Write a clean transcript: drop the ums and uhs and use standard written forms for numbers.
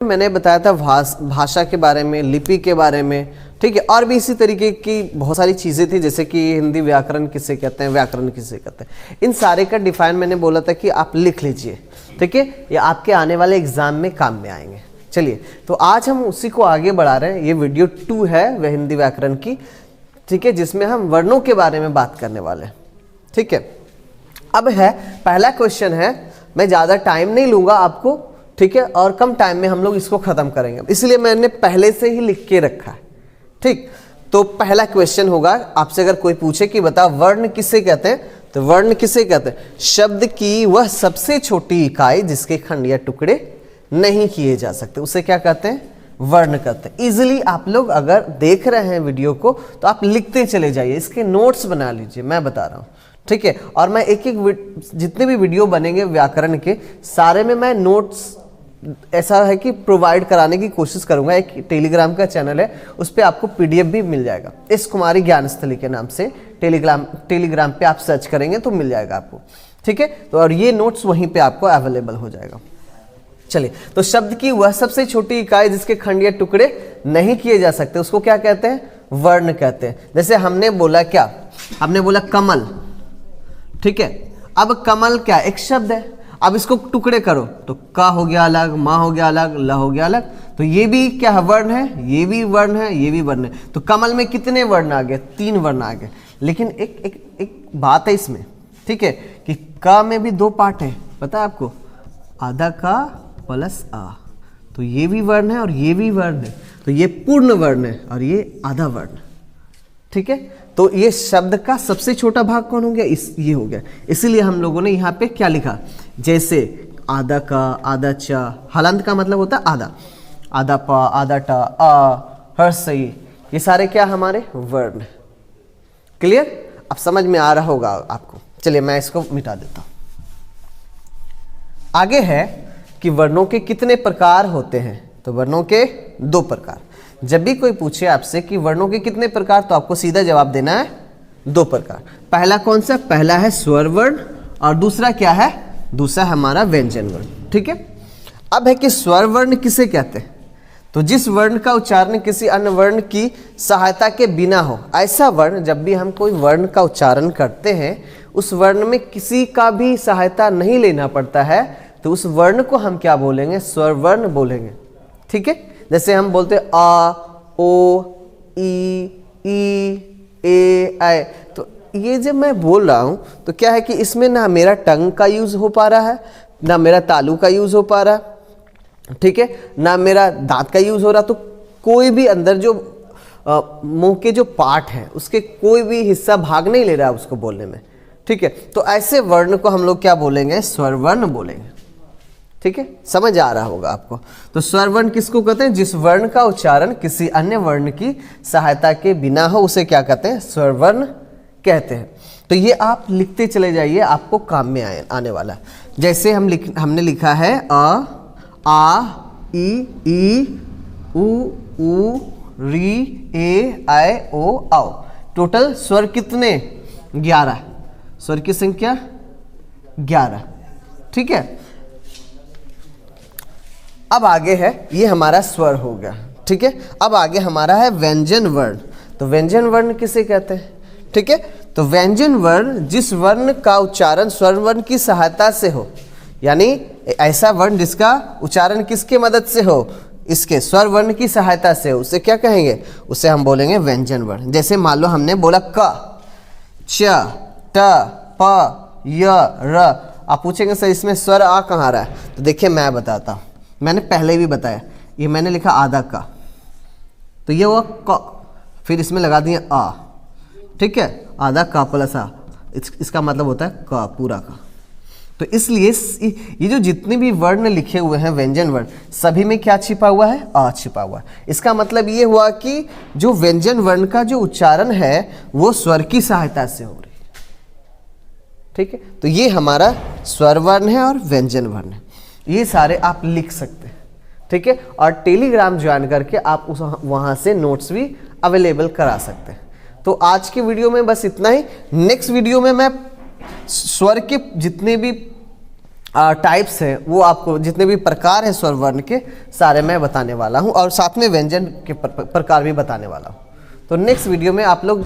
मैंने बताया था भाषा के बारे में, लिपि के बारे में, ठीक है। और भी इसी तरीके की बहुत सारी चीज़ें थी, जैसे कि हिंदी व्याकरण किसे कहते हैं, व्याकरण किसे कहते हैं। इन सारे का डिफाइन मैंने बोला था कि आप लिख लीजिए, ठीक है, ये आपके आने वाले एग्जाम में काम में आएंगे। चलिए, तो आज हम उसी को आगे बढ़ा रहे हैं। ये वीडियो 2 है वह हिंदी व्याकरण की, ठीक है, जिसमें हम वर्णों के बारे में बात करने वाले हैं, ठीक है। अब है पहला क्वेश्चन है, मैं ज़्यादा टाइम नहीं लूँगा आपको, ठीक है, और कम टाइम में हम लोग इसको ख़त्म करेंगे, इसलिए मैंने पहले से ही लिख के रखा है, ठीक। तो पहला क्वेश्चन होगा, आपसे अगर कोई पूछे कि बता वर्ण किसे कहते हैं, तो वर्ण किसे कहते हैं? शब्द की वह सबसे छोटी इकाई जिसके खंड या टुकड़े नहीं किए जा सकते, उसे क्या कहते हैं? वर्ण कहते हैं। इजिली आप लोग अगर देख रहे हैं वीडियो को तो आप लिखते चले जाइए, इसके नोट्स बना लीजिए, मैं बता रहा हूँ, ठीक है। और मैं एक एक जितने भी वीडियो बनेंगे व्याकरण के, सारे में मैं नोट्स ऐसा है कि प्रोवाइड कराने की कोशिश करूंगा। एक टेलीग्राम का चैनल है, उस पर आपको पीडीएफ भी मिल जाएगा, एस कुमारी ज्ञानस्थली के नाम से टेलीग्राम पे आप सर्च करेंगे तो मिल जाएगा आपको, ठीक है। तो और ये नोट्स वहीं पे आपको अवेलेबल हो जाएगा। चलिए, तो शब्द की वह सबसे छोटी इकाई जिसके खंड या टुकड़े नहीं किए जा सकते, उसको क्या कहते हैं? वर्ण कहते हैं। जैसे हमने बोला क्या, हमने बोला कमल, ठीक है। अब कमल क्या, एक शब्द है, अब इसको टुकड़े करो तो का हो गया अलग, मा हो गया अलग, ल हो गया अलग, तो ये भी क्या है? वर्ण है, ये भी वर्ण है, ये भी वर्ण है। तो कमल में कितने वर्ण आ गए? 3 वर्ण आ गए। लेकिन एक बात है इसमें, ठीक है, कि का में भी 2 पार्ट है, पता है आपको? आधा का प्लस आ, तो ये भी वर्ण है और ये भी वर्ण है, तो ये पूर्ण वर्ण है और ये आधा वर्ण, ठीक है। तो ये शब्द का सबसे छोटा भाग कौन हो गया? ये हो गया। इसीलिए हम लोगों ने यहाँ पे क्या लिखा, जैसे आधा का, आधा चा, हलंत का मतलब होता है आधा, आधा पा, आधा टा, आ, हर्षई, ये सारे क्या हमारे वर्ण। क्लियर? अब समझ में आ रहा होगा आपको। चलिए मैं इसको मिटा देता हूं। आगे है कि वर्णों के कितने प्रकार होते हैं, तो वर्णों के 2 प्रकार। जब भी कोई पूछे आपसे कि वर्णों के कितने प्रकार, तो आपको सीधा जवाब देना है 2 प्रकार। पहला कौन सा? पहला है स्वर वर्ण और दूसरा क्या है? दूसरा हमारा व्यंजन वर्ण, ठीक है। अब है कि स्वर वर्ण किसे कहते हैं? तो जिस वर्ण का उच्चारण किसी अन्य वर्ण की सहायता के बिना हो, ऐसा वर्ण, जब भी हम कोई वर्ण का उच्चारण करते हैं उस वर्ण में किसी का भी सहायता नहीं लेना पड़ता है, तो उस वर्ण को हम क्या बोलेंगे? स्वर वर्ण बोलेंगे, ठीक है। जैसे हम बोलते हैं आ, ओ, ई, ए, ऐ, तो ये जब मैं बोल रहा हूं तो क्या है कि इसमें ना मेरा टंग का यूज हो पा रहा है, ना मेरा तालू का यूज हो पा रहा है, ठीक है, ना मेरा दांत का यूज हो रहा, तो कोई भी अंदर जो मुंह के जो पार्ट है उसके कोई भी हिस्सा भाग नहीं ले रहा है उसको बोलने में, ठीक है। तो ऐसे वर्ण को हम लोग क्या बोलेंगे? स्वर वर्ण बोलेंगे, ठीक है। समझ आ रहा होगा आपको। तो स्वर वर्ण किसको कहते हैं? जिस वर्ण का उच्चारण किसी अन्य वर्ण की सहायता के बिना हो उसे क्या कहते हैं? स्वर वर्ण कहते हैं। तो ये आप लिखते चले जाइए, आपको काम में आने वाला। जैसे हमने लिखा है आ, ई, उ, री, ए, ऐ, ओ, औ। टोटल स्वर कितने? 11। स्वर की संख्या 11, ठीक है। अब आगे है, ये हमारा स्वर हो गया, ठीक है। अब आगे हमारा है व्यंजन वर्ण। तो व्यंजन वर्ण किसे कहते हैं? ठीक है, तो व्यंजन वर्ण जिस वर्ण का उच्चारण स्वर वर्ण की सहायता से हो, यानी ऐसा वर्ण जिसका उच्चारण किसके मदद से हो? इसके स्वर वर्ण की सहायता से हो, उसे क्या कहेंगे? उसे हम बोलेंगे व्यंजन वर्ण। जैसे मान लो हमने बोला क, च, ट, प, य, र। आप पूछेंगे सर इसमें स्वर आ कहाँ आ रहा है? तो देखिए मैं बताता हूँ, मैंने पहले भी बताया, ये मैंने लिखा आधा का, तो ये हुआ क, फिर इसमें लगा दिया आ, ठीक है, आधा का प्लस आ, इसका मतलब होता है का, पूरा का। तो इसलिए ये जो जितने भी वर्ण लिखे हुए हैं व्यंजन वर्ण, सभी में क्या छिपा हुआ है? आ छिपा हुआ है। इसका मतलब ये हुआ कि जो व्यंजन वर्ण का जो उच्चारण है वो स्वर की सहायता से हो रही है, ठीक है। तो ये हमारा स्वर वर्ण है और व्यंजन वर्ण है, ये सारे आप लिख सकते हैं, ठीक है। और टेलीग्राम ज्वाइन करके आप वहाँ से नोट्स भी अवेलेबल करा सकते हैं। तो आज के वीडियो में बस इतना ही। नेक्स्ट वीडियो में मैं स्वर के जितने भी टाइप्स हैं, वो आपको जितने भी प्रकार हैं स्वर वर्ण के सारे मैं बताने वाला हूँ, और साथ में व्यंजन के प्रकार भी बताने वाला हूँ। तो नेक्स्ट वीडियो में आप लोग